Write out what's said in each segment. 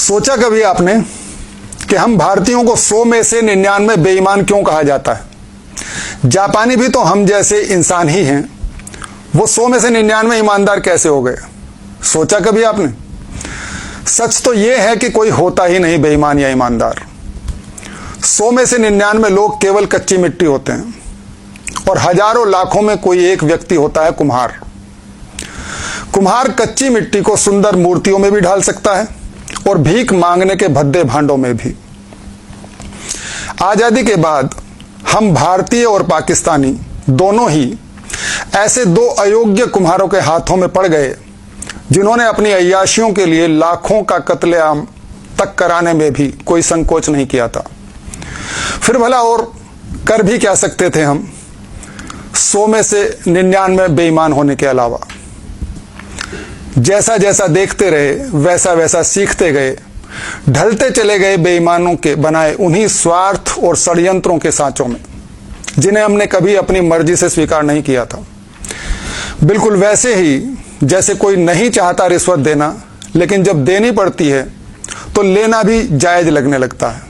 सोचा कभी आपने कि हम भारतीयों को 100 में से 99 बेईमान क्यों कहा जाता है? जापानी भी तो हम जैसे इंसान ही हैं, वो 100 में से 99 ईमानदार कैसे हो गए? सोचा कभी आपने? सच तो ये है कि कोई होता ही नहीं बेईमान या ईमानदार। 100 में से 99 लोग केवल कच्ची मिट्टी होते हैं और हजारों लाखों में कोई एक व्यक्ति होता है कुम्हार। कुम्हार कच्ची मिट्टी को सुंदर मूर्तियों में भी ढाल सकता है और भीख मांगने के भद्दे भांडों में भी। आजादी के बाद हम भारतीय और पाकिस्तानी दोनों ही ऐसे दो अयोग्य कुम्हारों के हाथों में पड़ गए जिन्होंने अपनी अय्याशियों के लिए लाखों का कत्लेआम तक कराने में भी कोई संकोच नहीं किया था। फिर भला और कर भी क्या सकते थे हम 100 में से 99 बेईमान होने के अलावा? जैसा जैसा देखते रहे वैसा वैसा सीखते गए, ढलते चले गए बेईमानों के बनाए उन्हीं स्वार्थ और षड्यंत्रों के सांचों में जिन्हें हमने कभी अपनी मर्जी से स्वीकार नहीं किया था। बिल्कुल वैसे ही जैसे कोई नहीं चाहता रिश्वत देना, लेकिन जब देनी पड़ती है तो लेना भी जायज लगने लगता है।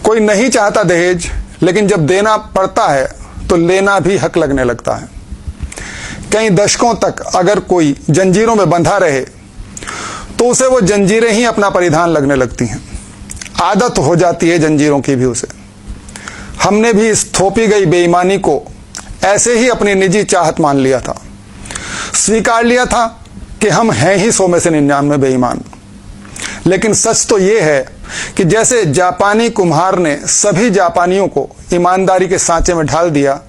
कोई नहीं चाहता दहेज, लेकिन जब देना पड़ता है तो लेना भी हक लगने लगता है। कई दशकों तक अगर कोई जंजीरों में बंधा रहे तो उसे वो जंजीरें ही अपना परिधान लगने लगती हैं। आदत हो जाती है जंजीरों की भी उसे। हमने भी इस थोपी गई बेईमानी को ऐसे ही अपनी निजी चाहत मान लिया था, स्वीकार लिया था कि हम हैं ही 100 में से 99 बेईमान। लेकिन सच तो ये है कि जैसे जापानी कुम्हार ने सभी जापानियों को ईमानदारी के सांचे में ढाल दिया,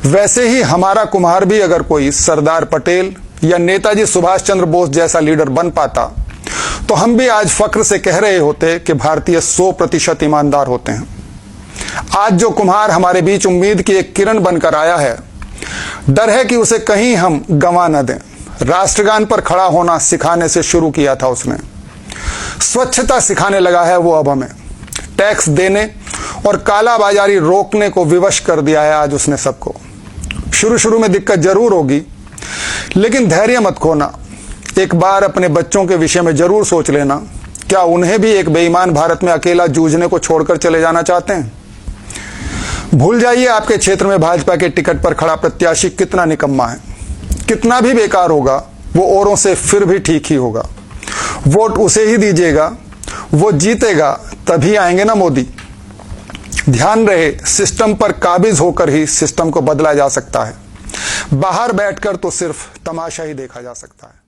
वैसे ही हमारा कुम्हार भी अगर कोई सरदार पटेल या नेताजी सुभाष चंद्र बोस जैसा लीडर बन पाता तो हम भी आज फक्र से कह रहे होते कि भारतीय 100% ईमानदार होते हैं। आज जो कुम्हार हमारे बीच उम्मीद की एक किरण बनकर आया है, डर है कि उसे कहीं हम गंवा न दें। राष्ट्रगान पर खड़ा होना सिखाने से शुरू किया था उसने, स्वच्छता सिखाने लगा है वो अब हमें। टैक्स देने और काला बाजारी रोकने को विवश कर दिया है आज उसने सबको। शुरू शुरू में दिक्कत जरूर होगी, लेकिन धैर्य मत खोना। एक बार अपने बच्चों के विषय में जरूर सोच लेना, क्या उन्हें भी एक बेईमान भारत में अकेला जूझने को छोड़कर चले जाना चाहते हैं? भूल जाइए आपके क्षेत्र में भाजपा के टिकट पर खड़ा प्रत्याशी कितना निकम्मा है। कितना भी बेकार होगा वो औरों से फिर भी ठीक ही होगा। वोट उसे ही दीजिएगा, वो जीतेगा, तभी आएंगे ना मोदी। ध्यान रहे, सिस्टम पर काबिज होकर ही सिस्टम को बदला जा सकता है। बाहर बैठकर तो सिर्फ तमाशा ही देखा जा सकता है।